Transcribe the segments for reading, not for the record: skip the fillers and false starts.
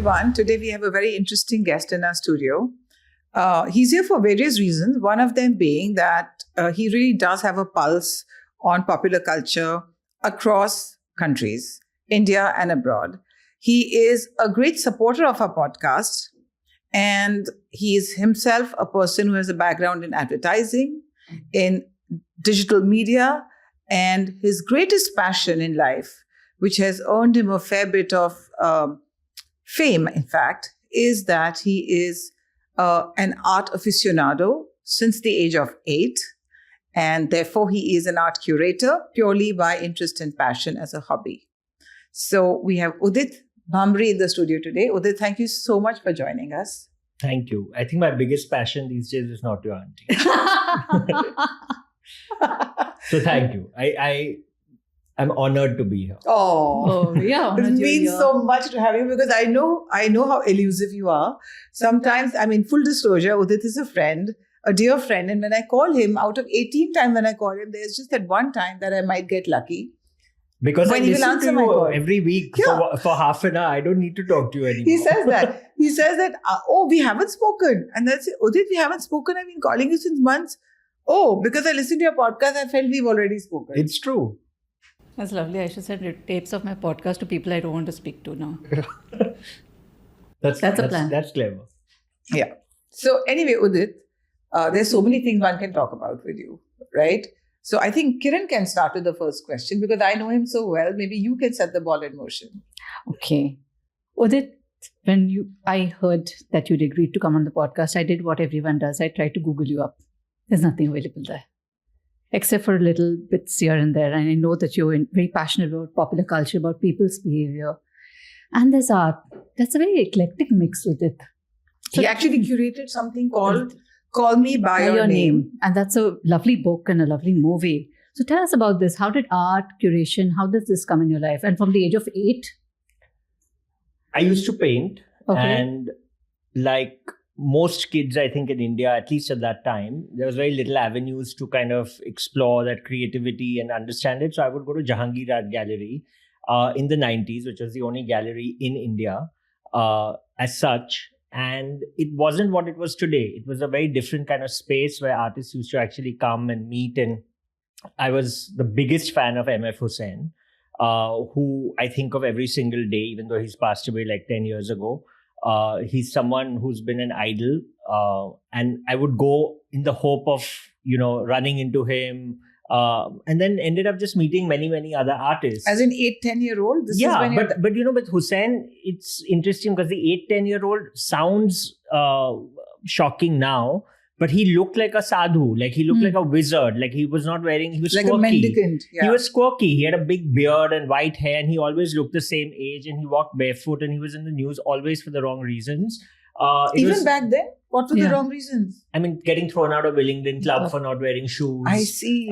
everyone. Today we have a very interesting guest in our studio. He's here for various reasons. One of them being that he really does have a pulse on popular culture across countries, India and abroad. He is a great supporter of our podcast, and he is himself a person who has a background in advertising, in digital media, and his greatest passion in life, which has earned him a fair bit of fame, in fact, is that he is an art aficionado since the age of 8. And therefore, he is an art curator purely by interest and passion as a hobby. So we have Udit Bhambri in the studio today. Udit, thank you so much for joining us. Thank you. I think my biggest passion these days is not your auntie. So thank you. I'm honored to be here. Oh yeah. It means so much to have you because I know how elusive you are. Sometimes, full disclosure, Udit is a friend, a dear friend. And when I call him, out of 18 times when I call him, there's just that one time that I might get lucky. Because when I listen to you every week for half an hour. I don't need to talk to you anymore. He says that, we haven't spoken. And that's it. Udit, we haven't spoken. I've been calling you since months. Oh, because I listened to your podcast, I felt we've already spoken. It's true. That's lovely. I should send tapes of my podcast to people I don't want to speak to now. That's a plan. That's clever. Yeah. So anyway, Udit, there's so many things one can talk about with you, right? So I think Kiran can start with the first question because I know him so well. Maybe you can set the ball in motion. Okay. Udit, I heard that you'd agreed to come on the podcast, I did what everyone does. I tried to Google you up. There's nothing available there, except for little bits here and there. And I know that you're very passionate about popular culture, about people's behavior. And there's art. That's a very eclectic mix with it. So he actually curated something called Call Me By Your Name. And that's a lovely book and a lovely movie. So tell us about this. How did art, curation, how does this come in your life? And from the age of 8? I used to paint. Okay. And like most kids, I think in India, at least at that time, there was very little avenues to kind of explore that creativity and understand it. So I would go to Jahangir Art Gallery in the 90s, which was the only gallery in India as such. And it wasn't what it was today. It was a very different kind of space where artists used to actually come and meet. And I was the biggest fan of MF Hussain, who I think of every single day, even though he's passed away like 10 years ago. He's someone who's been an idol, and I would go in the hope of, running into him, and then ended up just meeting many, many other artists. As an 8-10-year-old? But with Hussain, it's interesting because the 8-10-year-old sounds shocking now, but he looked like a sadhu, like he looked like a wizard, like he was quirky. A mendicant. Yeah. He was quirky. He had a big beard and white hair, and he always looked the same age, and he walked barefoot, and he was in the news always for the wrong reasons. Even back then? What were the wrong reasons? Getting thrown out of Willingdon Club for not wearing shoes. I see.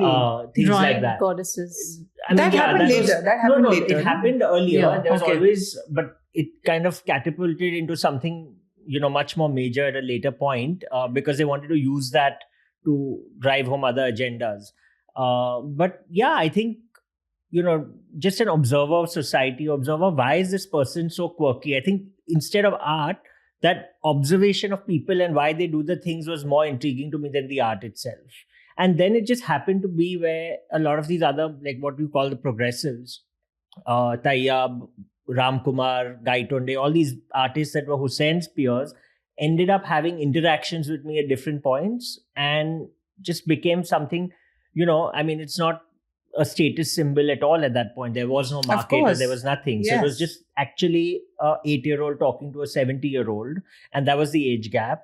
Things Drawing like that. Goddesses. That happened later. It happened earlier. And there was always, but it kind of catapulted into something much more major at a later point because they wanted to use that to drive home other agendas. But yeah, I think, just an observer of society, why is this person so quirky? I think instead of art, that observation of people and why they do the things was more intriguing to me than the art itself. And then it just happened to be where a lot of these other, like what we call the progressives, Tayyab, Ram Kumar, Gaitonde, all these artists that were Hussein's peers ended up having interactions with me at different points and just became something, it's not a status symbol at all at that point. There was no market or there was nothing. Yes. So it was just actually a 8-year-old talking to a 70-year-old. And that was the age gap,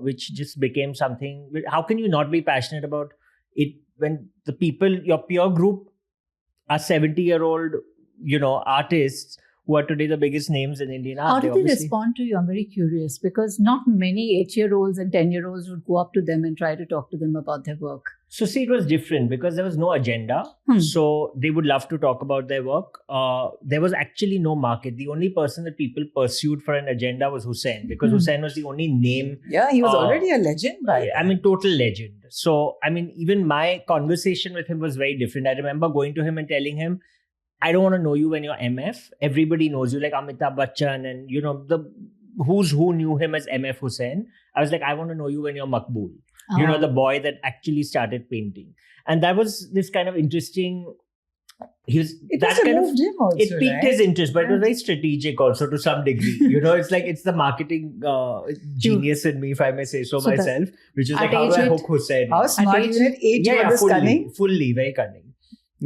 which just became something. How can you not be passionate about it when the people, your peer group are 70-year-old, artists who are today the biggest names in Indian art? How did they respond to you? I'm very curious because not many 8-year-olds and 10-year-olds would go up to them and try to talk to them about their work. So see, it was different because there was no agenda. So they would love to talk about their work. There was actually no market. The only person that people pursued for an agenda was Hussain because Hussain was the only name. Yeah, he was already a legend. Total legend. So, even my conversation with him was very different. I remember going to him and telling him, I don't want to know you when you're MF. Everybody knows you, like Amitabh Bachchan, and the who's who knew him as MF Hussain. I was like, I want to know you when you're Makbul. The boy that actually started painting. And that was this kind of interesting. It piqued his interest, but it was very strategic also to some degree. It's the marketing genius in me, if I may say so myself, which is like, how do I hook Hussain? How smart you at age? Yeah, fully, very cunning.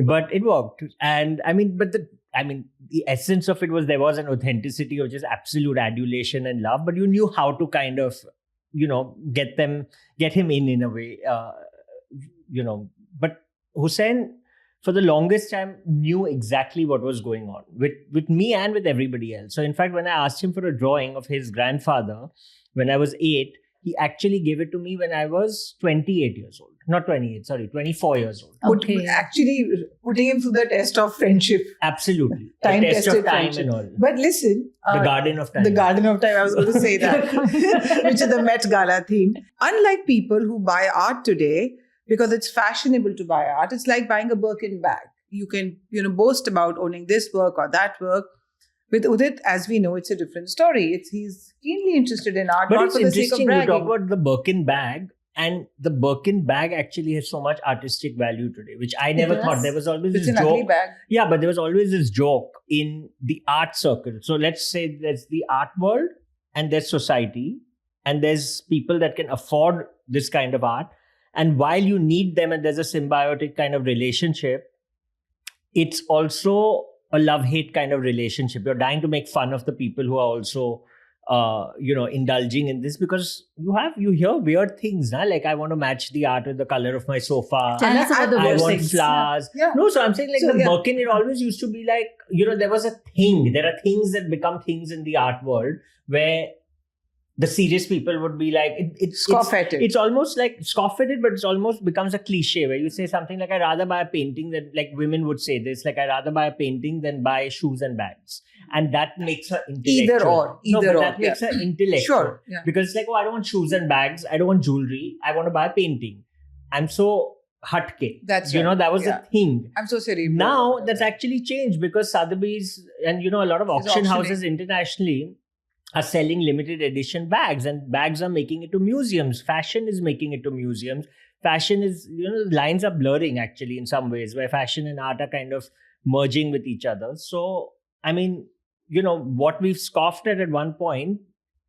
But it worked. And the essence of it was there was an authenticity of just absolute adulation and love, but you knew how to kind of, get him in a way, But Hussain, for the longest time, knew exactly what was going on with me and with everybody else. So in fact, when I asked him for a drawing of his grandfather, when I was 8, he actually gave it to me when I was 28 years old. Not 28, sorry, 24 years old. Actually putting him through the test of friendship. Absolutely. Time the test tested of time friendship. And all. But listen. The Garden of Time. The Garden of Time, I was going to say that. Which is the Met Gala theme. Unlike people who buy art today, because it's fashionable to buy art, it's like buying a Birkin bag. You can, boast about owning this work or that work. With Udit, as we know, it's a different story. He's keenly interested in art, but not it's for the sake of interesting bragging. You talk about the Birkin bag, and the Birkin bag actually has so much artistic value today, which I never thought. There was always this joke. Ugly bag. Yeah, but there was always this joke in the art circle. So let's say there's the art world, and there's society, and there's people that can afford this kind of art. And while you need them and there's a symbiotic kind of relationship, it's also a love-hate kind of relationship. You're dying to make fun of the people who are also, indulging in this, because you hear weird things, like I want to match the art with the color of my sofa. Tell us about the I worst want things. flowers. Yeah. No, so I'm saying Birkin, it always used to be like, there was a thing. There are things that become things in the art world where the serious people would be like, scoff at it. It's almost like scoff at it, but it's almost becomes a cliche where you say something like, I'd rather buy a painting than, like women would say this, like I'd rather buy a painting than buy shoes and bags. And that makes her intellectual. Makes her intellectual. Sure. Yeah. Because it's like, I don't want shoes and bags. I don't want jewelry. I want to buy a painting. I'm so hatke. That's right. That was a thing. I'm so sorry. Now that's actually changed because Sotheby's and, a lot of auction houses internationally are selling limited edition bags, and bags are making it to museums. Fashion is making it to museums. Fashion is, the lines are blurring actually in some ways, where fashion and art are kind of merging with each other. So, what we've scoffed at one point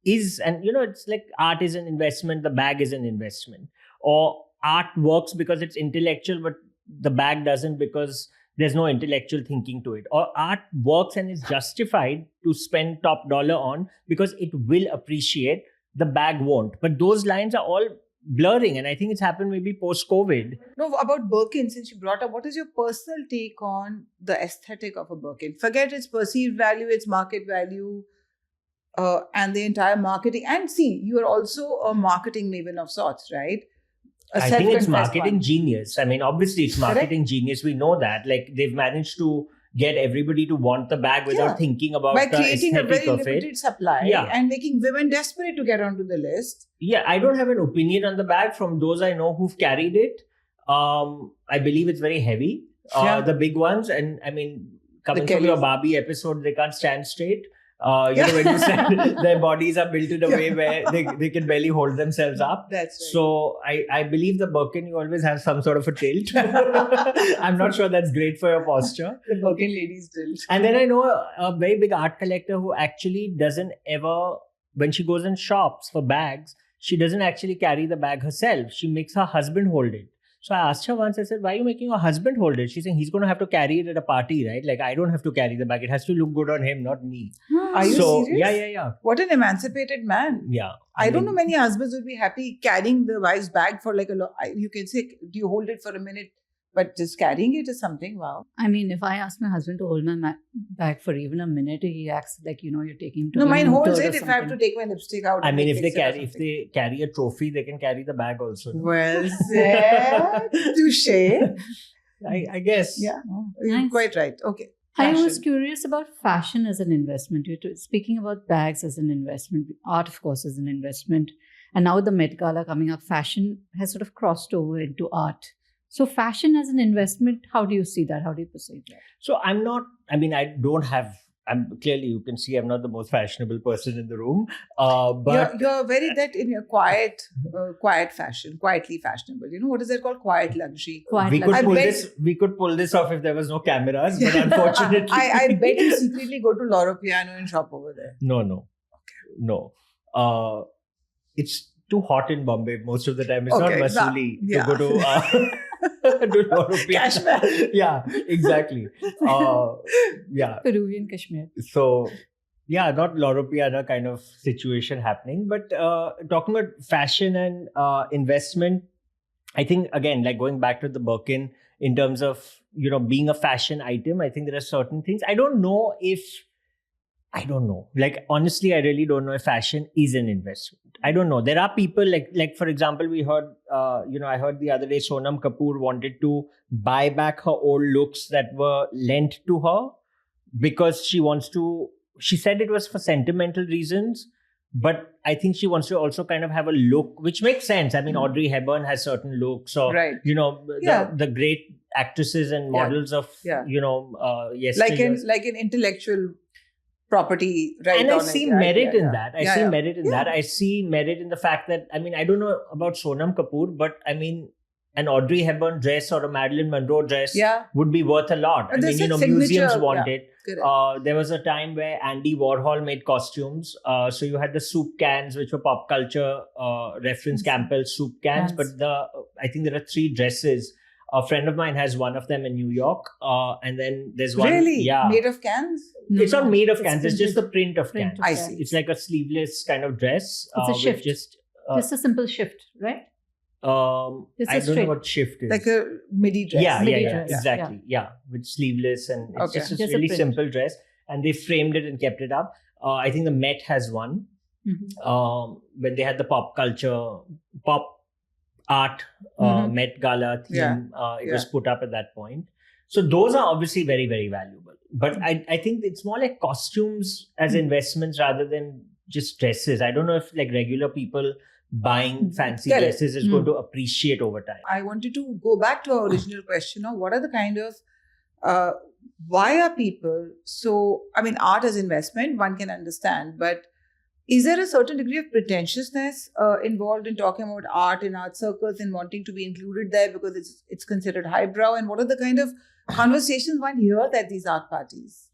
is, and it's like art is an investment, the bag is an investment. Or art works because it's intellectual, but the bag doesn't because there's no intellectual thinking to it. Or art works and is justified to spend top dollar on because it will appreciate, the bag won't. But those lines are all blurring, and I think it's happened maybe post-COVID. No, about Birkin, since you brought up, what is your personal take on the aesthetic of a Birkin? Forget its perceived value, its market value, and the entire marketing. And see, you are also a marketing maven of sorts, right? I think it's marketing genius. I mean, obviously it's marketing genius. We know that. Like, they've managed to get everybody to want the bag without thinking about by the creating a very aesthetic of limited it. supply and making women desperate to get onto the list. Yeah, I don't have an opinion on the bag from those I know who've carried it. I believe it's very heavy. The big ones, and I mean, coming from your Barbie episode, they can't stand straight. When you said their bodies are built in a way where they can barely hold themselves up. That's right. So I believe the Birkin, you always have some sort of a tilt. I'm not sure that's great for your posture. The Birkin ladies tilt. And then I know a very big art collector who actually doesn't ever, when she goes and shops for bags, she doesn't actually carry the bag herself. She makes her husband hold it. So I asked her once, I said, why are you making your husband hold it? She's saying he's going to have to carry it at a party, right? Like, I don't have to carry the bag. It has to look good on him, not me. Are you serious? Yeah. What an emancipated man. Yeah. I don't know many husbands would be happy carrying the wife's bag for like you can say, do you hold it for a minute? But just carrying it is something, wow. I mean, if I ask my husband to hold my bag for even a minute, he acts like, you're taking him to mine holds it if I have to take my lipstick out. I mean, if they carry a trophy, they can carry the bag also. No? Well said. Touché. I guess. Yeah. You're quite right. Okay. Fashion. I was curious about fashion as an investment. You're speaking about bags as an investment, art, of course, as an investment. And now with the Met Gala coming up, fashion has sort of crossed over into art. So fashion as an investment, how do you see that? How do you perceive that? So I don't have, clearly you can see I'm not the most fashionable person in the room. But you're very that in your quiet fashion, quietly fashionable. What is that called? Quiet luxury. We could pull this off if there was no cameras, but unfortunately. I bet you secretly go to Loro Piano and shop over there. No. It's too hot in Bombay most of the time. It's not Masuli to go to Kashmir. Yeah, exactly. Peruvian Kashmir. So, not Loro Piana kind of situation happening. But talking about fashion and investment, I think, again, like going back to the Birkin, in terms of, being a fashion item, I think there are certain things. I don't know. Like, honestly, I really don't know if fashion is an investment. I don't know. There are people like for example, we heard, I heard the other day Sonam Kapoor wanted to buy back her old looks that were lent to her because she said it was for sentimental reasons, but I think she wants to also kind of have a look, which makes sense. I mean, Audrey Hepburn has certain looks, or, right. The great actresses and models of, yesteryears. Like an intellectual property, right? And I see merit in that. I see merit in that. I see merit in the fact that, I don't know about Sonam Kapoor, but an Audrey Hepburn dress or a Marilyn Monroe dress would be worth a lot. Museums want it. There was a time where Andy Warhol made costumes. So you had the soup cans, which were pop culture reference Campbell soup cans. But I think there are 3 dresses. A friend of mine has one of them in New York. And then there's one. Really? Yeah. Made of cans? No, it's not made of cans. It's just the print of cans. I see. It's like a sleeveless kind of dress. It's a shift. Just a simple shift, right? I don't know what shift is. Like a midi dress. Yeah, exactly. Yeah, with sleeveless, and it's just a really simple dress. And they framed it and kept it up. I think the Met has one. Mm-hmm. When they had the pop art Met Gala theme, it was put up at that point. So those are obviously very, very valuable. But I think it's more like costumes as investments rather than just dresses. I don't know if like regular people buying fancy dresses is going to appreciate over time. I wanted to go back to our original question of what are the kind of, why are people so, art as investment, one can understand, but is there a certain degree of pretentiousness involved in talking about art in art circles and wanting to be included there because it's considered highbrow? And what are the kind of conversations one hears at these art parties?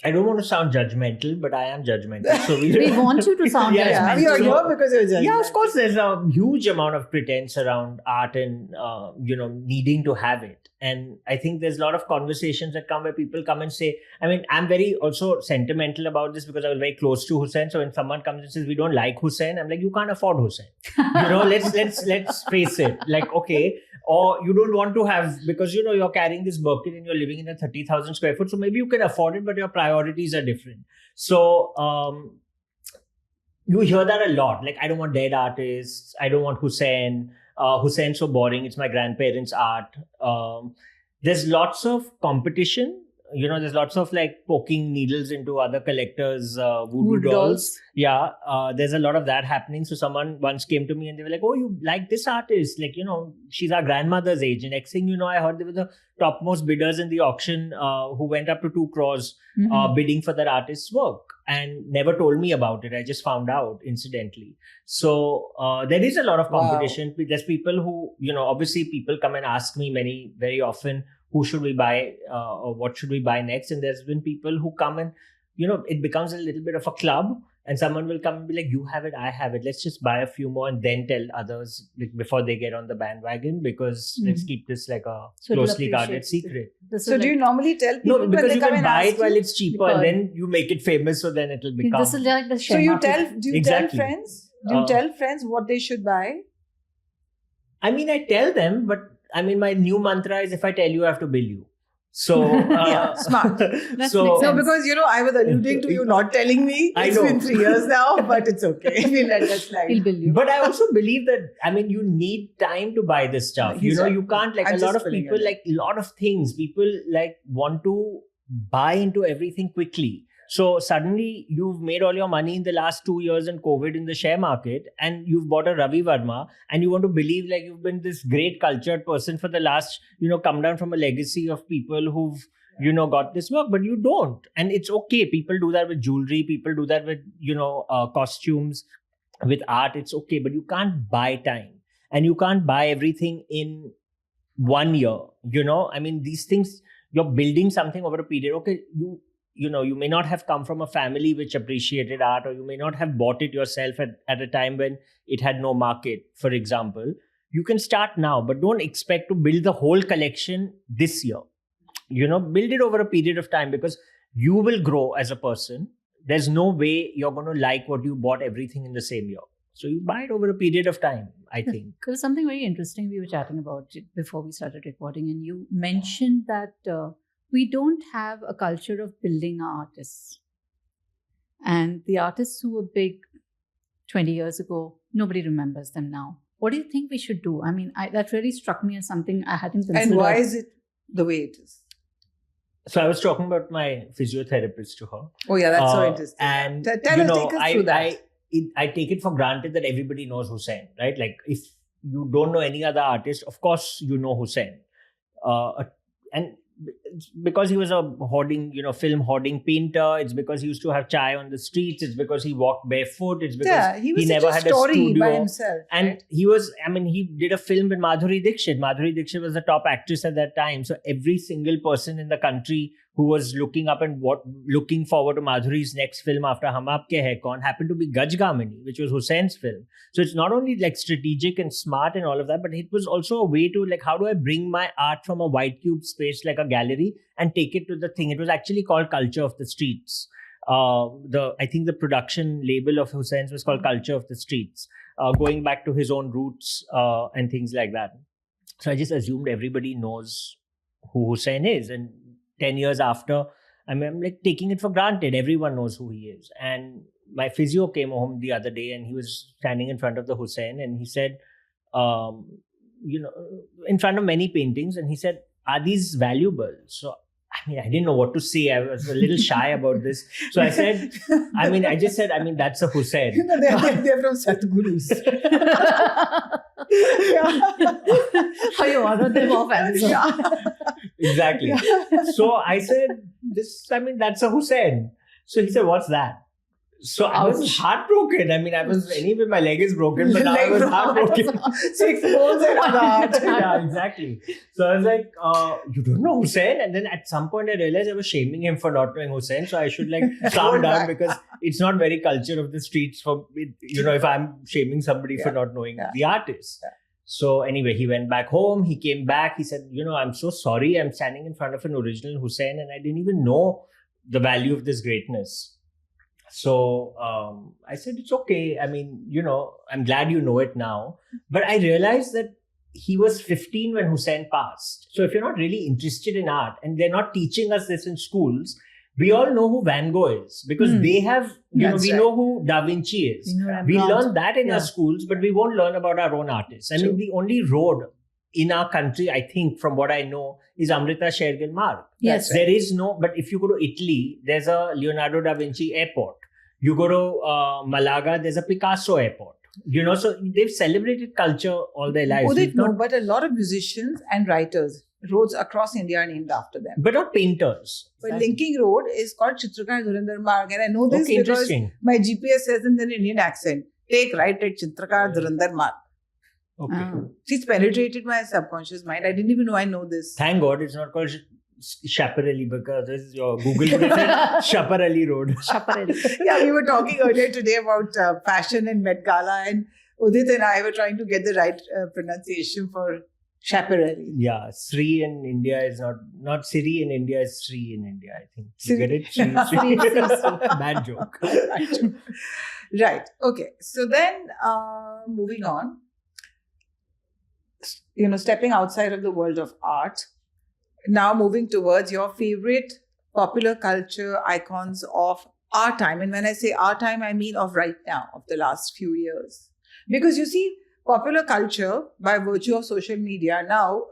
I don't want to sound judgmental, but I am judgmental. So we want you to sound judgmental. You're here because you're judgmental. Yeah, of course, there's a huge amount of pretense around art and, needing to have it. And I think there's a lot of conversations that come where people come and say, I'm very also sentimental about this because I was very close to Hussain. So when someone comes and says, we don't like Hussain, I'm like, you can't afford Hussain. Let's face it. Like, okay. Or you don't want to have, because, you're carrying this Birkin and you're living in a 30,000 square foot. So maybe you can afford it, but your priorities are different. So you hear that a lot. Like, I don't want dead artists. I don't want Hussain. Hussein's so boring. It's my grandparents' art. There's lots of competition. There's lots of like poking needles into other collectors' voodoo dolls. Yeah, there's a lot of that happening. So someone once came to me and they were like, oh, you like this artist? Like, she's our grandmother's age. And next thing you know, I heard they were the topmost bidders in the auction who went up to 2 crores bidding for that artist's work and never told me about it. I just found out incidentally. So there is a lot of competition. Wow. There's people who, obviously people come and ask me very often, who should we buy or what should we buy next? And there's been people who come and, it becomes a little bit of a club and someone will come and be like, you have it, I have it. Let's just buy a few more and then tell others before they get on the bandwagon because let's keep this like a closely guarded secret. So do you normally tell people? No, because you can buy it while it's cheaper and then you make it famous so then it'll become. This is like the share market. Do you tell friends? Do you tell friends what they should buy? I tell them, but my new mantra is if I tell you, I have to bill you. So, smart. Because, I was alluding to you not telling me. It's been 3 years now, but it's okay. We'll let that slide. He'll bill you. But I also believe that, you need time to buy this stuff. You can't, like a lot of people, like a lot of things, people like want to buy into everything quickly. So suddenly you've made all your money in the last 2 years in COVID in the share market, and you've bought a Ravi Verma, and you want to believe like you've been this great cultured person for the last, come down from a legacy of people who've, got this work, but you don't. And it's okay. People do that with jewelry. People do that with, costumes, with art. It's okay, but you can't buy time, and you can't buy everything in 1 year. These things, you're building something over a period. Okay, you may not have come from a family which appreciated art, or you may not have bought it yourself at a time when it had no market, for example. You can start now, but don't expect to build the whole collection this year. Build it over a period of time, because you will grow as a person. There's no way you're going to like what you bought everything in the same year. So you buy it over a period of time, I think. There was something very interesting we were chatting about it before we started recording, and you mentioned that we don't have a culture of building our artists. And the artists who were big 20 years ago, nobody remembers them now. What do you think we should do? That really struck me as something I hadn't considered. And why is it the way it is? So I was talking about my physiotherapist to her. Oh yeah, that's so interesting. And take us through that. I take it for granted that everybody knows Hussain, right? Like if you don't know any other artist, of course you know Hussain. And it's because he was a hoarding, film hoarding painter. It's because he used to have chai on the streets. It's because he walked barefoot. It's because he never had a studio by himself. And right? he did a film with Madhuri Dixit. Madhuri Dixit was the top actress at that time. So every single person in the country who was looking up and looking forward to Madhuri's next film after Hum Aapke Hai Kaun happened to be Gaj Gamini, which was Hussain's film. So it's not only like strategic and smart and all of that, but it was also a way to like, how do I bring my art from a white cube space like a gallery and take it to the thing? It was actually called Culture of the Streets. I think the production label of Hussain's was called Culture of the Streets, going back to his own roots and things like that. So I just assumed everybody knows who Hussain is, and 10 years after, I'm like taking it for granted. Everyone knows who he is. And my physio came home the other day, and he was standing in front of the Hussain, and he said, in front of many paintings, and he said, "Are these valuable?" So, I didn't know what to say. I was a little shy about this. So I said, I just said, that's a Hussain. They're from Satgurus. How you ordered them off Amazon. Exactly. Yeah. So I said, that's a Hussain. So he said, "What's that?" So I was heartbroken. Anyway, my leg is broken, but now I was heartbroken. 6 bones and a heart. Yeah, exactly. So I was like, you don't know Hussain? And then at some point I realized I was shaming him for not knowing Hussain. So I should calm down, because it's not very culture of the streets for, if I'm shaming somebody for not knowing the artist. Yeah. So anyway, he went back home. He came back. He said, "I'm so sorry. I'm standing in front of an original Hussain, and I didn't even know the value of this greatness." So I said, "It's okay. I'm glad you know it now." But I realized that he was 15 when Hussain passed. So if you're not really interested in art, and they're not teaching us this in schools, we all know who Van Gogh is, because they have, know who Da Vinci is. We learn that in our schools, but we won't learn about our own artists. The only road in our country, I think, from what I know, is Amrita Shergill Marg. Yes. There is no, but if you go to Italy, there's a Leonardo da Vinci airport. You go to Malaga, there's a Picasso airport. So they've celebrated culture all their lives. But a lot of musicians and writers, roads across India are named after them. But not painters. But Linking Road is called Chitrakar Dhurandhar Marg. And I know this because my GPS says in an Indian accent, take right at Chitrakar Dhurandhar Marg. Okay. She's penetrated my subconscious mind. I didn't even know I know this. Thank God it's not called Chaparelli, because this is your Google would have said Chaparelli Road. Chaparelli. Yeah, we were talking earlier today about fashion and Met Gala, and Udit and I were trying to get the right pronunciation for Chaparelli. Yeah, Sri in India is not Siri in India, is Sri in India, I think. You get it? Sri. Bad joke. Right. Okay. So then, moving on, stepping outside of the world of art, now moving towards your favorite popular culture icons of our time. And when I say our time, I mean of right now, of the last few years. Because you see, popular culture, by virtue of social media now,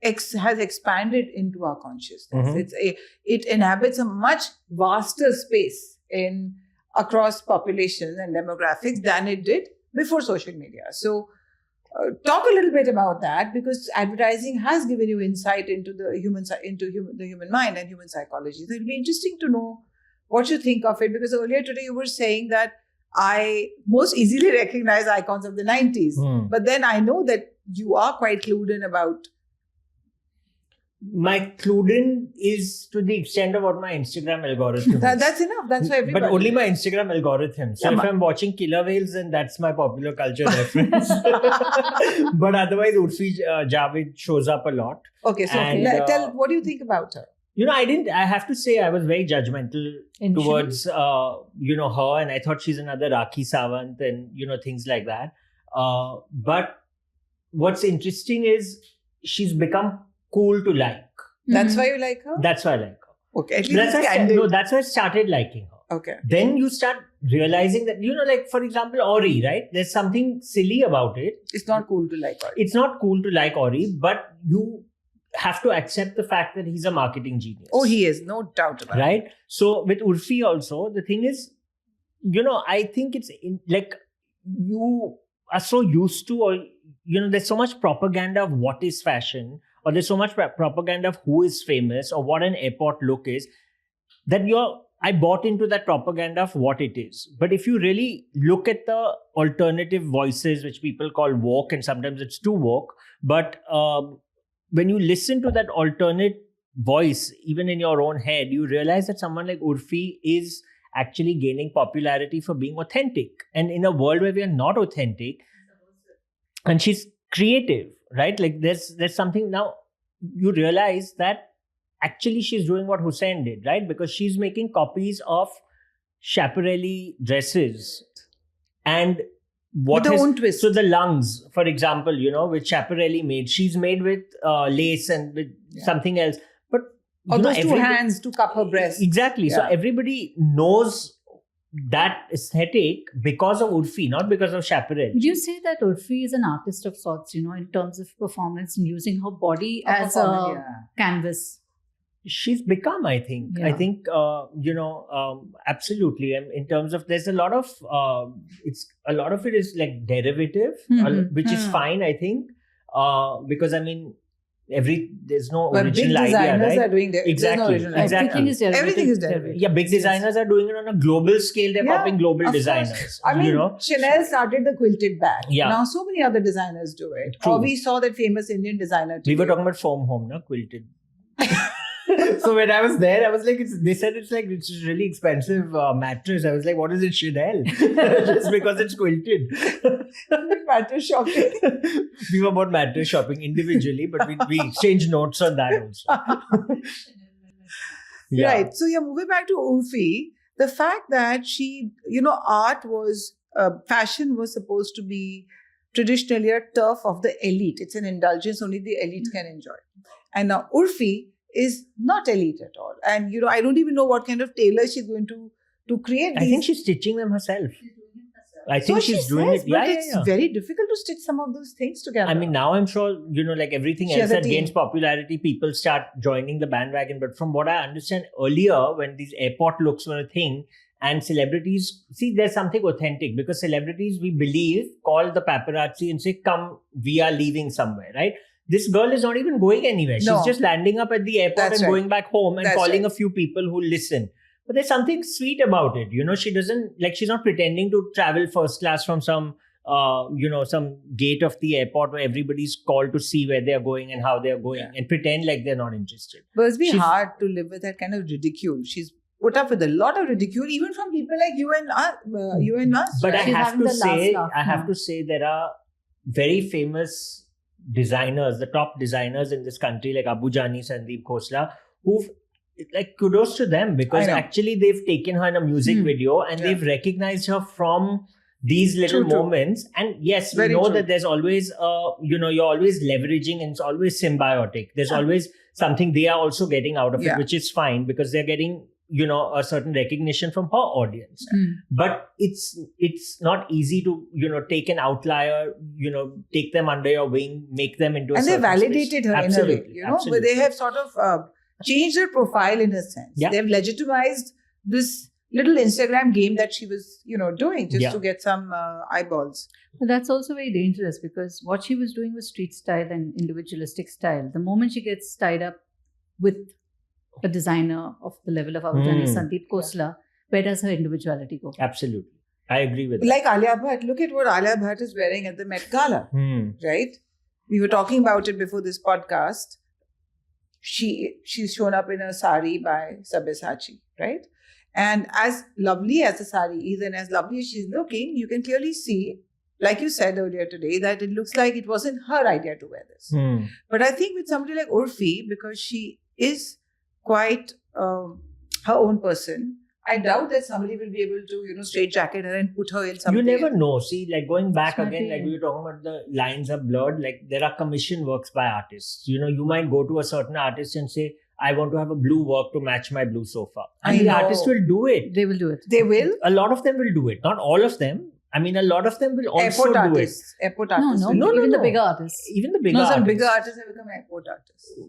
has expanded into our consciousness. It inhabits a much vaster space across populations and demographics than it did before social media. So talk a little bit about that, because advertising has given you insight into the human mind and human psychology. So it'll be interesting to know what you think of it, because earlier today you were saying that I most easily recognize icons of the 90s. But then I know that you are quite clued in about. My clued in is to the extent of what my Instagram algorithm is. That's enough. That's for everybody. But only my Instagram algorithm. So if I'm watching Killer Whales, then that's my popular culture reference. But otherwise, Urfi Javed shows up a lot. Okay, so tell, what do you think about her? I have to say I was very judgmental towards, her, and I thought she's another Rakhi Sawant and, things like that. But what's interesting is she's become cool to like. That's why you like her? That's why I like her. Okay, at least that's why I started liking her. Okay. Then you start realizing that, like, for example, Ori, right? There's something silly about it. It's not cool to like Ori. It's not cool to like Ori, but you have to accept the fact that he's a marketing genius. Oh, he is. No doubt about it. Right? So with Urfi also, the thing is, I think it's like you are so used to, or, there's so much propaganda of what is fashion, or there's so much propaganda of who is famous or what an airport look is, that I bought into that propaganda of what it is. But if you really look at the alternative voices, which people call woke, and sometimes it's too woke, but when you listen to that alternate voice, even in your own head, you realize that someone like Urfi is actually gaining popularity for being authentic. And in a world where we are not authentic, and she's creative, right? Like there's something now you realize that actually she's doing what Hussain did, right? Because she's making copies of Schiaparelli dresses and with her own twist. So the lungs, for example, which Schiaparelli made, she's made with lace and with something else. But those two hands to cup her breast. Exactly. Yeah. So everybody knows that aesthetic because of Urfi, not because of Schiaparelli. Would you say that Urfi is an artist of sorts, in terms of performance and using her body as a canvas? She's become, I think. Yeah. I think, absolutely. In terms of, there's a lot of, a lot of it is like derivative, which is fine, I think. Because, there's no original idea, right? Big designers are doing their exactly. Everything is derivative. Yeah, big designers are doing it on a global scale. They're copying global designers. Chanel started the quilted bag. Yeah. Now so many other designers do it. True. Or we saw that famous Indian designer today. We were talking about foam home, no? Quilted. So when I was there, I was like, they said it's a really expensive mattress. I was like, what is it, Chanel? Just because it's quilted. Mattress shopping. We were about mattress shopping individually, but we exchanged notes on that also. Yeah. Right. So moving back to Urfi, the fact that she, art was, fashion was supposed to be traditionally a turf of the elite. It's an indulgence only the elite can enjoy. And now Urfi is not elite at all. And, I don't even know what kind of tailor she's going to create these. I think she's stitching them herself. I think she's doing it. But it's very difficult to stitch some of those things together. Now I'm sure, like everything else that gains popularity, people start joining the bandwagon. But from what I understand earlier, when these airport looks were a thing, and celebrities, see, there's something authentic, because celebrities, we believe, call the paparazzi and say, come, we are leaving somewhere, right? This girl is not even going anywhere. She's just landing up at the airport and going back home and calling a few people who listen. But there's something sweet about it. She doesn't, she's not pretending to travel first class from some, some gate of the airport where everybody's called to see where they're going and how they're going and pretend like they're not interested. But it's been hard to live with that kind of ridicule. She's put up with a lot of ridicule, even from people like you and us. But I have to say there are very famous designers, the top designers in this country, like Abu Jani, Sandeep Khosla, who've, kudos to them, because actually they've taken her in a music video and they've recognized her from these little moments. And yes, we know that there's always, you're always leveraging, and it's always symbiotic. There's always something they are also getting out of it, which is fine, because they're getting a certain recognition from her audience. But it's not easy to, take an outlier, take them under your wing, make them into a and they certain validated space. her Absolutely, in a way, but they have sort of changed her profile in a sense. Yeah. They've legitimized this little Instagram game that she was, doing just to get some eyeballs. But that's also very dangerous because what she was doing was street style and individualistic style. The moment she gets tied up with a designer of the level of Abujani Sandeep Khosla, where does her individuality go? Absolutely. I agree with that. Like Alia Bhatt. Look at what Alia Bhatt is wearing at the Met Gala, right? We were talking about it before this podcast. She's shown up in a sari by Sabyasachi, right? And as lovely as the sari is and as lovely as she's looking, you can clearly see, like you said earlier today, that it looks like it wasn't her idea to wear this. But I think with somebody like Urfi, because she is quite her own person, I doubt that somebody will be able to, straight jacket her and put her in something. You never know. See, like going back again, like we were talking about the lines are blurred, like there are commission works by artists. You might go to a certain artist and say, I want to have a blue work to match my blue sofa. And the artist will do it. They will do it. They will? A lot of them will do it. Not all of them. I mean, a lot of them will also do it. Airport artists. No, even the bigger artists. Even the bigger artists. Some bigger artists have become airport artists.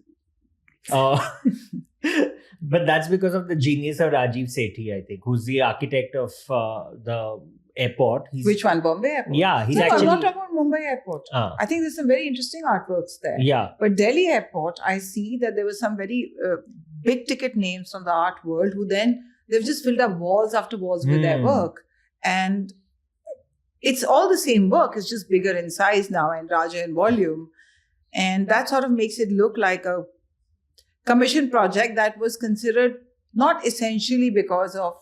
But that's because of the genius of Rajiv Sethi, I think, who's the architect of the airport. Which one? Bombay Airport? Yeah, he's I'm not talking about Mumbai Airport. I think there's some very interesting artworks there. Yeah. But Delhi Airport, I see that there were some very big ticket names from the art world who then, they've just filled up walls after walls with their work. And it's all the same work. It's just bigger in size now and larger in volume. And that sort of makes it look like a commission project that was considered not essentially because of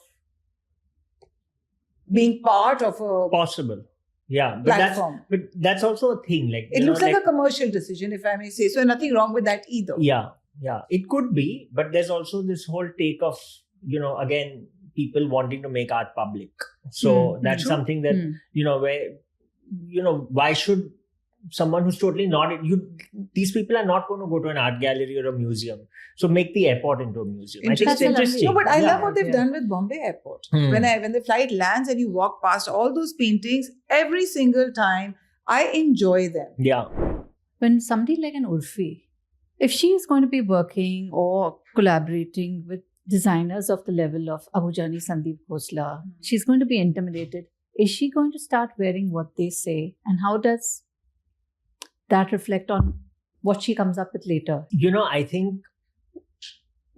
being part of a possible platform. But that's also a thing. Like it looks like a commercial decision, if I may say. So nothing wrong with that either. Yeah. It could be, but there's also this whole take of, again, people wanting to make art public. So that's something that, where, why should someone who's totally not, these people are not going to go to an art gallery or a museum. So make the airport into a museum. I think it's interesting. No, but I love what they've done with Bombay Airport. When the flight lands and you walk past all those paintings, every single time, I enjoy them. Yeah. When somebody like an Urfi, if she is going to be working or collaborating with designers of the level of Abujani Sandeep Khosla, she's going to be intimidated. Is she going to start wearing what they say? And how does that reflect on what she comes up with later? I think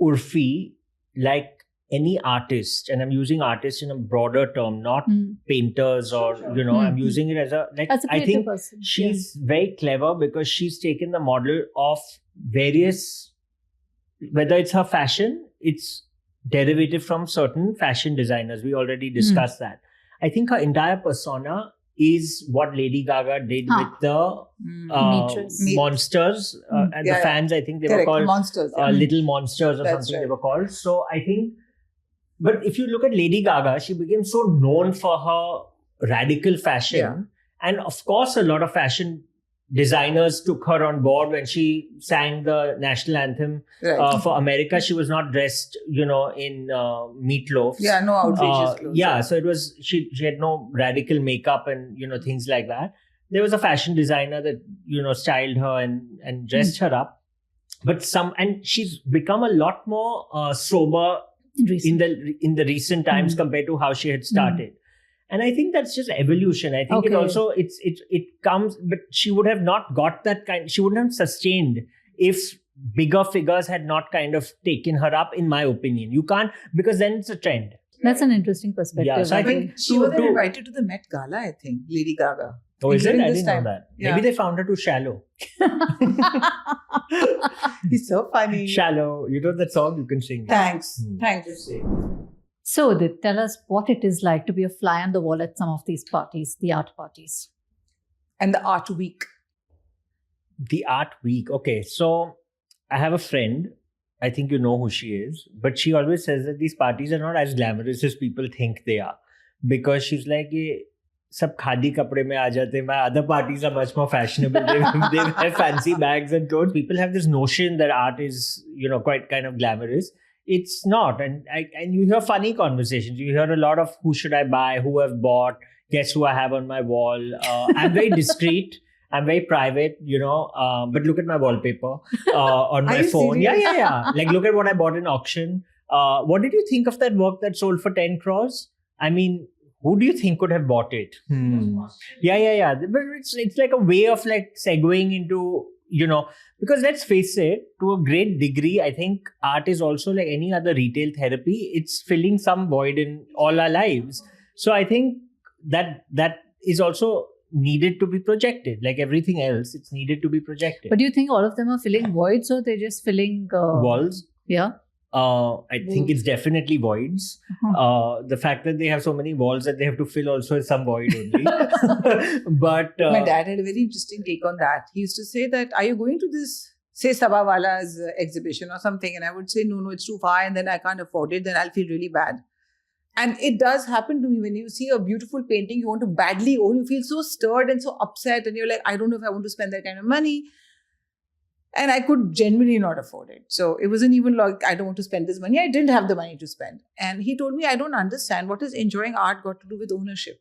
Urfi, like any artist, and I'm using artist in a broader term, not painters or, I'm using it as a I think person. She's very clever because she's taken the model of various, whether it's her fashion, it's derivative from certain fashion designers. We already discussed that. I think her entire persona is what Lady Gaga did with the monsters. And the fans, I think they were called monsters, little monsters or something they were called. So I think, but if you look at Lady Gaga, she became so known for her radical fashion. Yeah. And of course, a lot of fashion designers took her on board when she sang the national anthem for America. She was not dressed, in meatloafs. Yeah, no outrageous clothes. Yeah, so it was, she had no radical makeup and, things like that. There was a fashion designer that, styled her and dressed her up. But and she's become a lot more sober in the recent times compared to how she had started. And I think that's just evolution. I think it also, it comes, but she would have not got that she wouldn't have sustained if bigger figures had not kind of taken her up, in my opinion. You can't, because then it's a trend. That's an interesting perspective. Yeah, so I think she was invited to the Met Gala, I think, Lady Gaga. Oh, is it? I didn't know that. Yeah. Maybe they found her too shallow. He's so funny. Shallow. You know that song? You can sing. Thanks. Thanks. So, Udit, tell us what it is like to be a fly on the wall at some of these parties, the art parties. And the art week. The art week. Okay, so I have a friend. I think you know who she is. But she always says that these parties are not as glamorous as people think they are. Because she's like, sab khadi kapde mein aa jate hain. Other parties are much more fashionable. They have fancy bags and clothes. People have this notion that art is, quite kind of glamorous. it's not. And you hear funny conversations. You hear a lot of who should I buy, who I've bought, guess who I have on my wall. I'm very discreet. I'm very private, but look at my wallpaper on my phone. Serious? Yeah. Like, look at what I bought in auction. What did you think of that work that sold for 10 crores? I mean, who do you think could have bought it? Yeah. But it's like a way of like segueing into, because let's face it, to a great degree, I think art is also like any other retail therapy. It's filling some void in all our lives. So I think that is also needed to be projected. Like everything else, it's needed to be projected. But do you think all of them are filling voids, or they're just filling walls? Yeah. I think it's definitely voids. The fact that they have so many walls that they have to fill also is some void only. But my dad had a very interesting take on that. He used to say that, are you going to this, say, Sabawala's exhibition or something? And I would say, no, it's too far and then I can't afford it. Then I'll feel really bad. And it does happen to me when you see a beautiful painting you want to badly own. You feel so stirred and so upset. And you're like, I don't know if I want to spend that kind of money. And I could genuinely not afford it. So it wasn't even like, I don't want to spend this money. I didn't have the money to spend. And he told me, I don't understand. What has enjoying art got to do with ownership?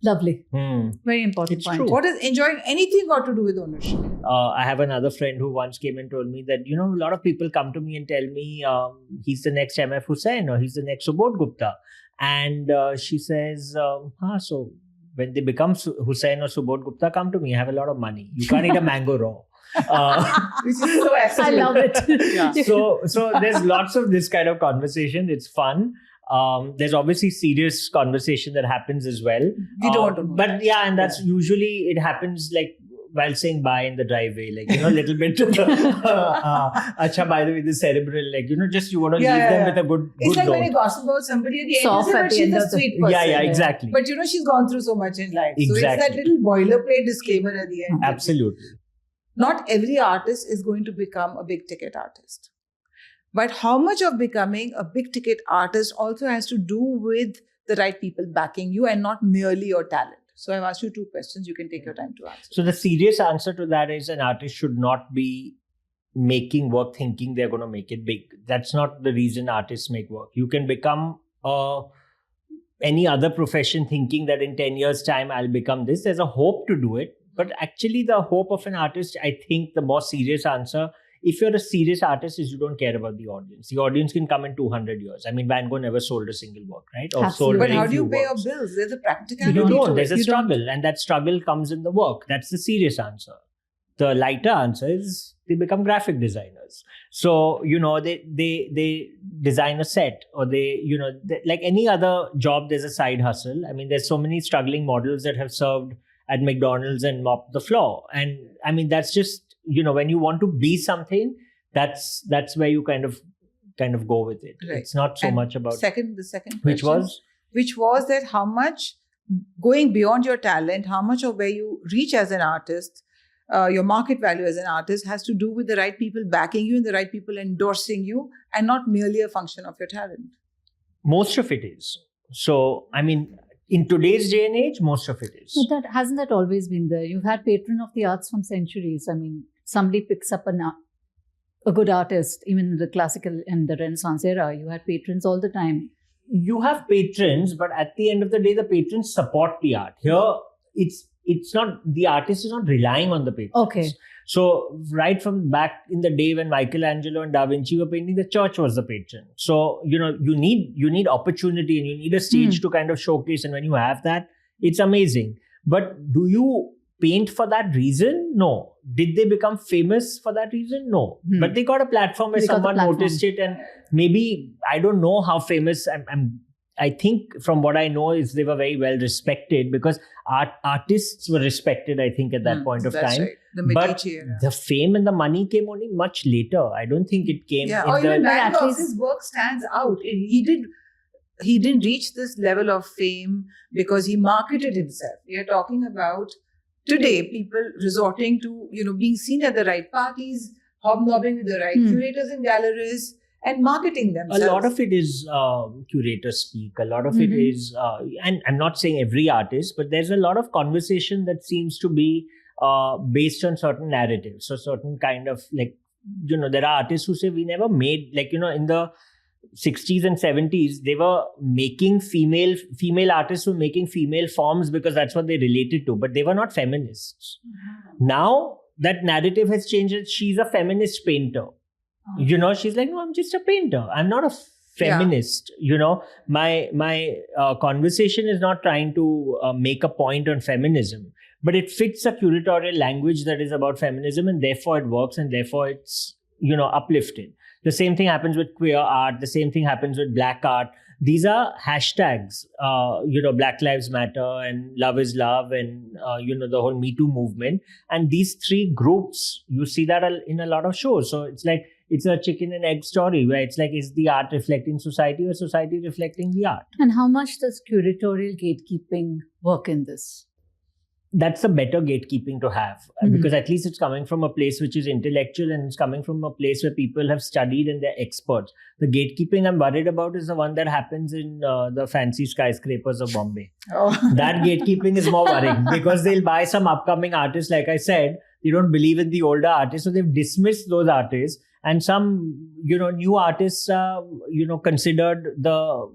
Lovely. Very important point. True. What has enjoying anything got to do with ownership? I have another friend who once came and told me that, a lot of people come to me and tell me he's the next MF Hussain or he's the next Subodh Gupta. And she says, so when they become Hussain or Subodh Gupta, come to me. I have a lot of money. You can't eat a mango raw. Which is so excellent. I love it. Yeah. So there's lots of this kind of conversation. It's fun. There's obviously serious conversation that happens as well. We don't want to know but that. Yeah, and that's usually it happens like while saying bye in the driveway, like, a little bit to the, acha, by the way, the cerebral, like, just you want to leave them with a good It's like note. when you gossip about somebody at the Soft end, at but the she's end a of the- sweet person. Yeah, exactly. But she's gone through so much in life. Exactly. So it's that little boilerplate disclaimer at the end. Absolutely. Not every artist is going to become a big ticket artist. But how much of becoming a big ticket artist also has to do with the right people backing you and not merely your talent. So I've asked you two questions. You can take your time to answer. So the serious answer to that is an artist should not be making work thinking they're going to make it big. That's not the reason artists make work. You can become any other profession thinking that in 10 years' time I'll become this. There's a hope to do it. But actually the hope of an artist, I think the more serious answer, if you're a serious artist, is you don't care about the audience. The audience can come in 200 years. I mean, Van Gogh never sold a single work, right? Or sold But very how do you few pay works. your bills? There's a practicality. You to don't. it. There's a You struggle, and that struggle comes in the work. That's the serious answer. The lighter answer is they become graphic designers. So, they design a set, or like any other job, there's a side hustle. I mean, there's so many struggling models that have served at McDonald's and mopped the floor. And I mean, that's just, when you want to be something, that's where you kind of go with it. Right. It's not so And much about the second which question, which was that how much going beyond your talent, how much of where you reach as an artist, your market value as an artist has to do with the right people backing you and the right people endorsing you, and not merely a function of your talent. most of it is. So, I mean, in today's day and age, most of it is. But hasn't that always been there? You've had patron of the arts from centuries. I mean, somebody picks up a good artist, even in the classical and the Renaissance era. You had patrons all the time. You have patrons, but at the end of the day, the patrons support the art. Here, it's not, the artist is not relying on the patrons. Okay. So right from back in the day when Michelangelo and Da Vinci were painting, the church was the patron. So, you need opportunity and you need a stage to kind of showcase. And when you have that, it's amazing. But do you paint for that reason? No. Did they become famous for that reason? No. But they got a platform where someone noticed it, and maybe, I don't know how famous I think from what I know is they were very well respected, because artists were respected, I think, at that point of That's time. right. The Medici era. The fame and the money came only much later. I don't think it came Yeah, in or even the... Van Gogh, his work stands out. He didn't reach this level of fame because he marketed himself. We are talking about today people resorting to, being seen at the right parties, hobnobbing with the right curators and galleries, and marketing themselves. A lot of it is curator speak. A lot of it is, and I'm not saying every artist, but there's a lot of conversation that seems to be based on certain narratives. So certain kind of, like, there are artists who say we never made, like, in the 60s and 70s, they were making female artists were making female forms because that's what they related to, but they were not feminists. Now that narrative has changed. She's a feminist painter. She's like, no, I'm just a painter. I'm not a feminist. My conversation is not trying to make a point on feminism, but it fits a curatorial language that is about feminism, and therefore it works, and therefore it's uplifted. The same thing happens with queer art. The same thing happens with black art. These are hashtags, Black Lives Matter and Love is Love and, the whole Me Too movement. And these three groups, you see that in a lot of shows. So it's like, it's a chicken and egg story where it's like, is the art reflecting society or society reflecting the art? And how much does curatorial gatekeeping work in this? That's a better gatekeeping to have, because at least it's coming from a place which is intellectual, and it's coming from a place where people have studied and they're experts. The gatekeeping I'm worried about is the one that happens in the fancy skyscrapers of Bombay. That gatekeeping is more worrying, because they'll buy some upcoming artists. Like I said, they don't believe in the older artists, so they've dismissed those artists, and some new artists are considered the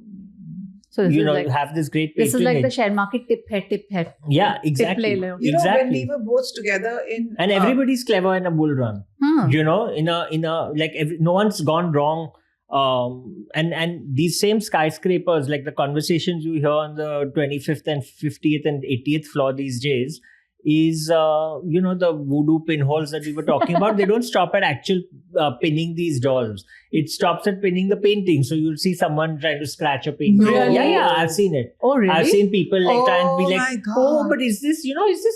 have this great patronage. This is like the share market tip hai. Yeah, exactly. When we were both together and everybody's clever in a bull run. No one's gone wrong. And these same skyscrapers, like the conversations you hear on the 25th and 50th and 80th floor these days, is the voodoo pinholes that we were talking about. They don't stop at actual pinning these dolls. It stops at pinning the painting. So you'll see someone trying to scratch a painting. Really? Yeah, I've seen it. Oh, really? I've seen people try and be like, but is this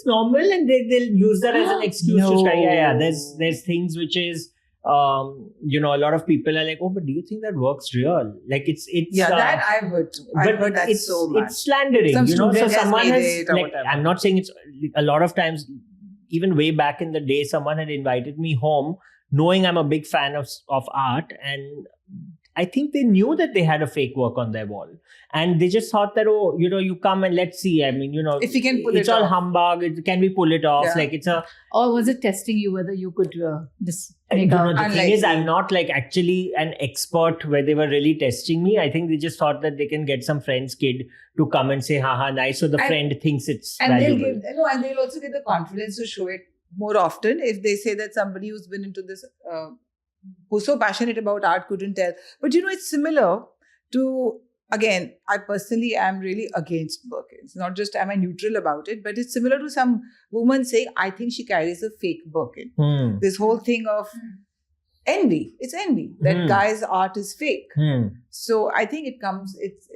normal? And they'll use that as an excuse to try. There's things which is, a lot of people are like, oh, but do you think that works real? Like it's that I've heard too. I've heard that so much. It's slandering, so someone has whatever. I'm not saying it's a lot of times, even way back in the day, someone had invited me home knowing I'm a big fan of art, and I think they knew that they had a fake work on their wall, and they just thought that, you come and let's see. I mean, if we can pull it's it all off. Humbug. Can we pull it off? Yeah. Like it's a. Or was it testing you whether you could just make the thing is, I'm not like actually an expert where they were really testing me. I think they just thought that they can get some friend's kid to come and say, haha, nice. So the friend thinks it's valuable. And they'll also get the confidence to show it more often if they say that somebody who's been into this, who's so passionate about art couldn't tell. But it's similar to, again, I personally am really against Birkins. Not just am I neutral about it, but it's similar to some woman saying, I think she carries a fake Birkin. This whole thing of envy. It's envy that guy's art is fake. So I think it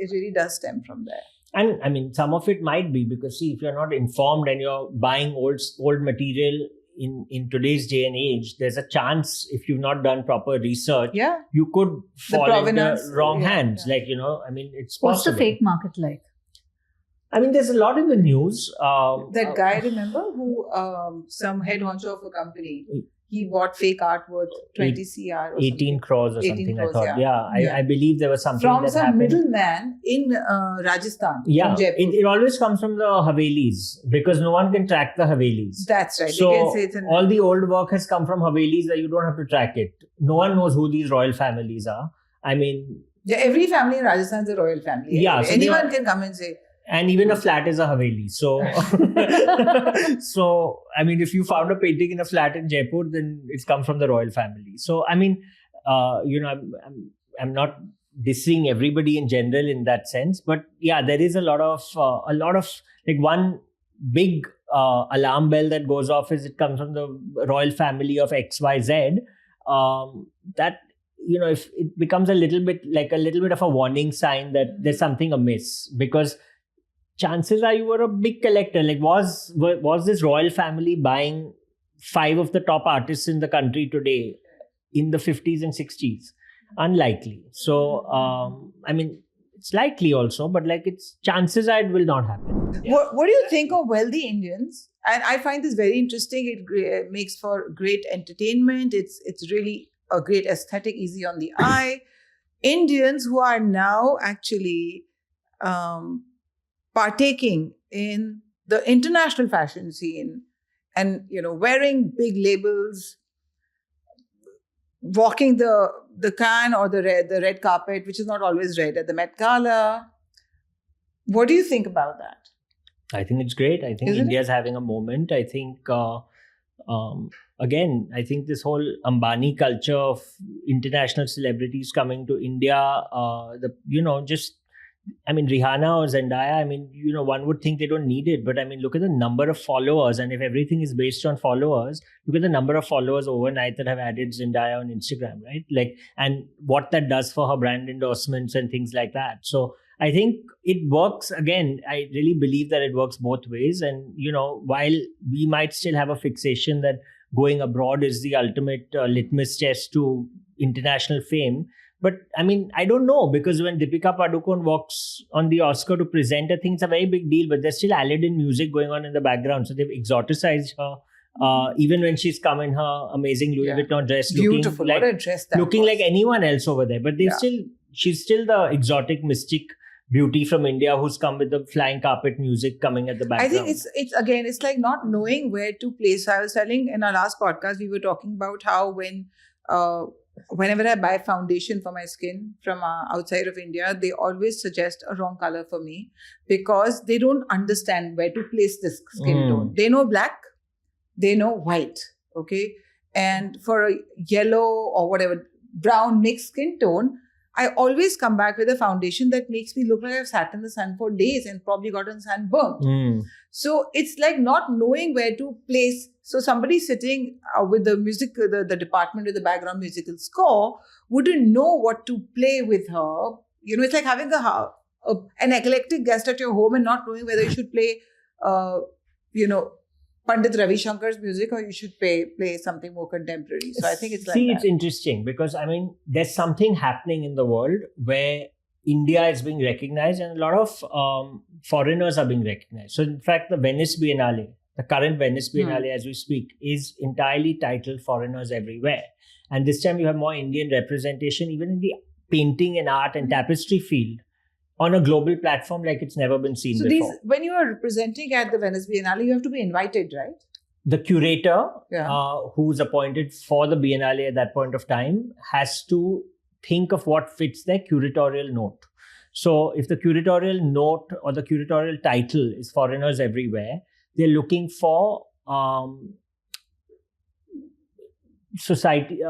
really does stem from there. And I mean, some of it might be because, see, if you're not informed and you're buying old material in today's day and age, there's a chance, if you've not done proper research, you could fall in the wrong hands. Yeah. It's possible. What's the fake market like? I mean, there's a lot in the news. That guy, remember, who some head honcho of a company, he bought fake art worth 20 CR or 18 crores or something, crores, I thought. I believe there was something from that some happened. middleman in Rajasthan. Yeah, Jaipur. it always comes from the Havelis because no one can track the Havelis. That's right. So you can say it's all the old work has come from Havelis that you don't have to track it. No one knows who these royal families are. I mean... Yeah, every family in Rajasthan is a royal family. Yeah, so anyone can come and say... And even a flat is a Haveli. So, I mean, if you found a painting in a flat in Jaipur, then it's come from the royal family. So, I mean, I'm not dissing everybody in general in that sense, but yeah, there is a lot of like one big alarm bell that goes off is it comes from the royal family of XYZ. That, if it becomes a little bit of a warning sign that there's something amiss, because chances are you were a big collector. Like, was this royal family buying 5 of the top artists in the country today in the 50s and 60s? Unlikely. So, I mean, it's likely also, but it's chances are it will not happen. Yeah. What do you think of wealthy Indians? And I find this very interesting. It makes for great entertainment. It's really a great aesthetic, easy on the eye. Indians who are now actually partaking in the international fashion scene and, wearing big labels. walking the can or the red carpet, which is not always red, at the Met Gala. What do you think about that? I think it's great. I think India's having a moment. I think, again, I think this whole Ambani culture of international celebrities coming to India, Rihanna or Zendaya, one would think they don't need it. But look at the number of followers. And if everything is based on followers, look at the number of followers overnight that have added Zendaya on Instagram, right? And what that does for her brand endorsements and things like that. So I think it works. Again, I really believe that it works both ways. And, while we might still have a fixation that going abroad is the ultimate litmus test to international fame, but I don't know, because when Deepika Padukone walks on the Oscar to present, I think it's a very big deal, but there's still Aladdin music going on in the background. So they've exoticized her, even when she's come in her amazing Louis Vuitton dress. Beautiful. What a dress that looking was. Like anyone else over there. But she's still the exotic mystic beauty from India who's come with the flying carpet music coming at the background. I think it's like not knowing where to place. I was telling in our last podcast, we were talking about how whenever I buy foundation for my skin from outside of India, they always suggest a wrong color for me because they don't understand where to place this skin tone. They know black, they know white, okay? And for a yellow or whatever, brown mixed skin tone, I always come back with a foundation that makes me look like I've sat in the sun for days and probably gotten sunburned. So it's like not knowing where to place. So somebody sitting with the music, the department with the background musical score wouldn't know what to play with her. It's like having an eclectic guest at your home and not knowing whether you should play, Pandit Ravi Shankar's music or you should play something more contemporary. So I think it's it's interesting because, there's something happening in the world where India is being recognized and a lot of foreigners are being recognized. So in fact, the Venice Biennale, the current Venice Biennale as we speak, is entirely titled Foreigners Everywhere. And this time you have more Indian representation, even in the painting and art and tapestry field, on a global platform like it's never been seen before. When you are representing at the Venice Biennale, you have to be invited, right? The curator, who's appointed for the Biennale at that point of time, has to think of what fits their curatorial note. So if the curatorial note or the curatorial title is Foreigners Everywhere, they're looking for society,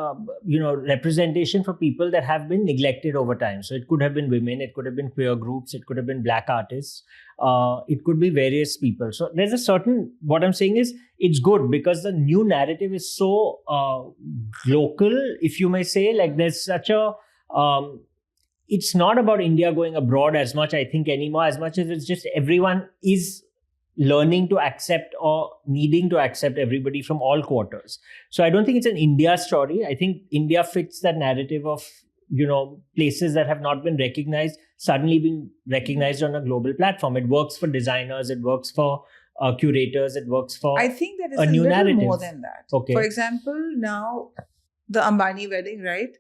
representation for people that have been neglected over time. So it could have been women, it could have been queer groups, it could have been black artists, it could be various people. So there's a certain, what I'm saying is, it's good because the new narrative is so local, if you may say, like there's such a, it's not about India going abroad as much, I think, anymore, as much as it's just everyone is learning to accept or needing to accept everybody from all quarters. So I don't think it's an India story. I think India fits that narrative of, places that have not been recognized, suddenly being recognized on a global platform. It works for designers, it works for curators, it works for I think there is a new little narrative. More than that. Okay. For example, now the Ambani wedding, right?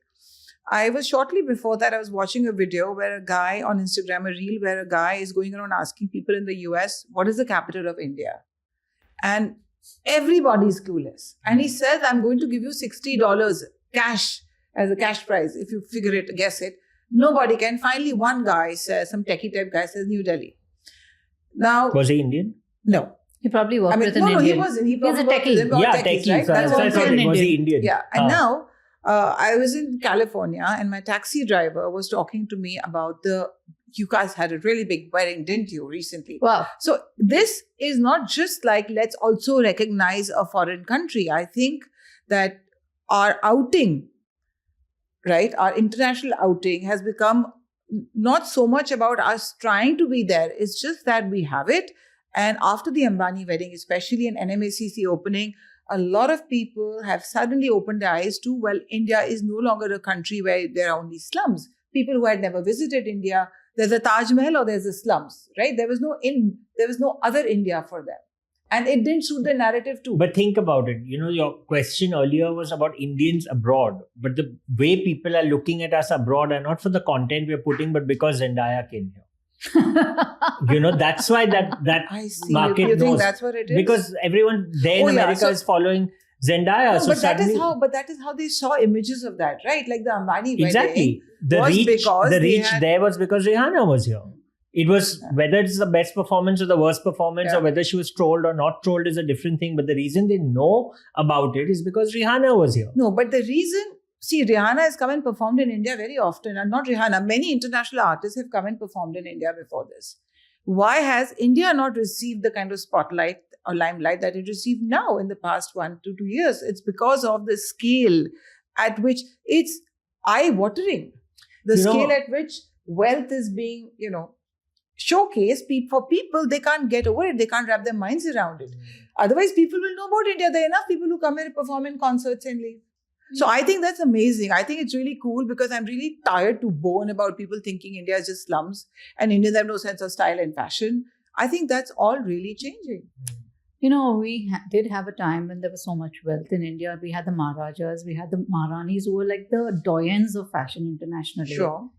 I was shortly before that, I was watching a video where a guy on Instagram, a reel where a guy is going around asking people in the US, what is the capital of India? And everybody's clueless. And he says, I'm going to give you $60 cash as a cash prize. If you guess it. Nobody can. Finally, one guy says, some techie type guy says New Delhi. Now, was he Indian? No. He probably worked with an Indian. No, he wasn't. He's a techie. Techie. Right? So I thought was he Indian? Yeah. And now, I was in California and my taxi driver was talking to me about you guys had a really big wedding, didn't you, recently? Wow. So this is not just like, let's also recognize a foreign country. I think that our outing, right, our international outing has become not so much about us trying to be there. It's just that we have it. And after the Ambani wedding, especially an NMACC opening, a lot of people have suddenly opened their eyes to, well, India is no longer a country where there are only slums. People who had never visited India, there's a Taj Mahal or there's a slums, right? There was no other India for them. And it didn't suit the narrative too. But think about it. Your question earlier was about Indians abroad. But the way people are looking at us abroad are not for the content we're putting, but because Zendaya came here. That's why that I see. market you knows. Think that's what it is? Because everyone there in America is following Zendaya. No, so but suddenly, that is how they saw images of that, right? Like the Ambani exactly. wedding. The reach there was because Rihanna was here. It was whether it's the best performance or the worst performance, or whether she was trolled or not trolled is a different thing. But the reason they know about it is because Rihanna was here. No, but the reason, see, Rihanna has come and performed in India very often, and not Rihanna. Many international artists have come and performed in India before this. Why has India not received the kind of spotlight or limelight that it received now in the past 1 to 2 years? It's because of the scale at which it's eye-watering. The scale at which wealth is being, showcased for people. They can't get over it. They can't wrap their minds around it. Otherwise, people will know about India. There are enough people who come here and perform in concerts and leave. So I think that's amazing. I think it's really cool because I'm really tired to bone about people thinking India is just slums and Indians have no sense of style and fashion. I think that's all really changing. We did have a time when there was so much wealth in India. We had the Maharajas, we had the Maharanis who were like the doyens of fashion internationally. Sure.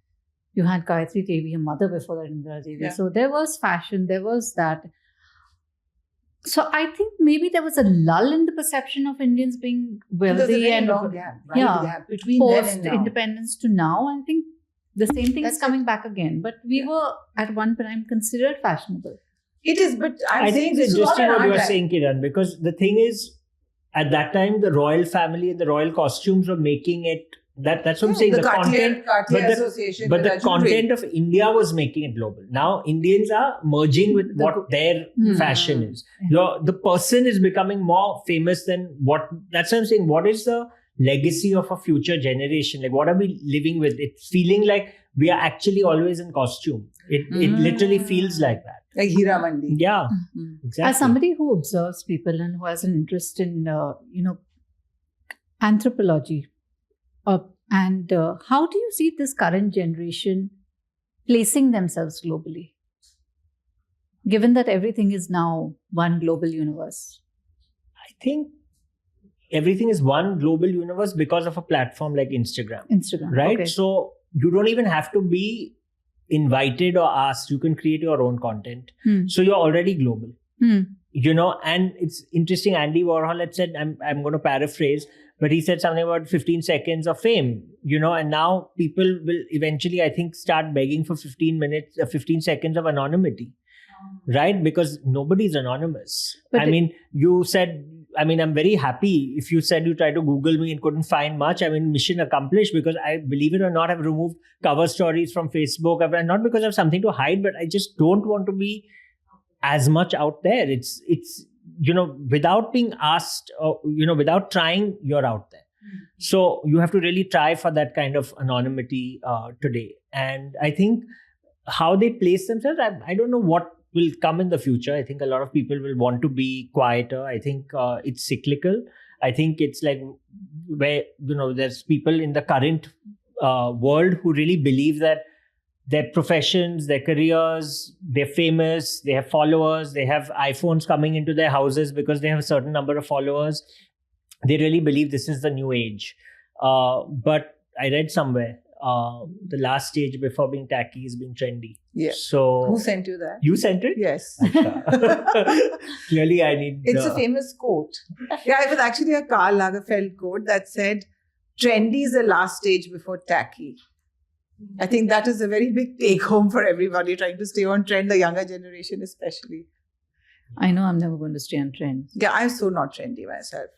You had Gayatri Devi, her mother before that, Indira Devi. Yeah. So there was fashion, there was that. So I think maybe there was a lull in the perception of Indians being wealthy and gap between post-independence to now. I think the same thing is coming back again. But we were at one time considered fashionable. It is, but I think it's interesting what you are saying, Kiran, because the thing is, at that time, the royal family and the royal costumes were making it. That's what I'm saying. The content, but the content of India was making it global. Now Indians are merging with what their fashion is. The person is becoming more famous than what. That's what I'm saying. What is the legacy of a future generation? Like, what are we living with? It's feeling like we are actually always in costume. It literally feels like that. Like Hira Mandi. Yeah, exactly. As somebody who observes people and who has an interest in, anthropology, and how do you see this current generation placing themselves globally, given that everything is now one global universe? I think everything is one global universe because of a platform like Instagram, right? Okay. So you don't even have to be invited or asked. You can create your own content. So you're already global. And it's interesting. Andy Warhol had said, I'm going to paraphrase, but he said something about 15 seconds of fame, and now people will eventually, I think, start begging for 15 seconds of anonymity, right? Because nobody's anonymous. But you said, I'm very happy if you said you tried to Google me and couldn't find much. Mission accomplished, because I, believe it or not, have removed cover stories from Facebook. Not because I have something to hide, but I just don't want to be as much out there. It's without being asked, or, without trying, you're out there. So you have to really try for that kind of anonymity today. And I think how they place themselves, I don't know what will come in the future. I think a lot of people will want to be quieter. I think it's cyclical. I think it's like where, there's people in the current world who really believe that their professions, their careers, they're famous, they have followers, they have iPhones coming into their houses because they have a certain number of followers. They really believe this is the new age. But I read somewhere, the last stage before being tacky is being trendy. Yeah. So who sent you that? You sent it? Yes. Clearly, I need. It's a famous quote. Yeah, it was actually a Karl Lagerfeld quote that said, "Trendy is the last stage before tacky." I think that is a very big take home for everybody trying to stay on trend, the younger generation especially. I know I'm never going to stay on trend. Yeah, I'm so not trendy myself.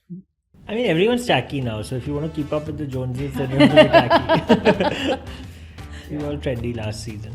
Everyone's tacky now. So if you want to keep up with the Joneses, then you have to be tacky. We were all trendy last season.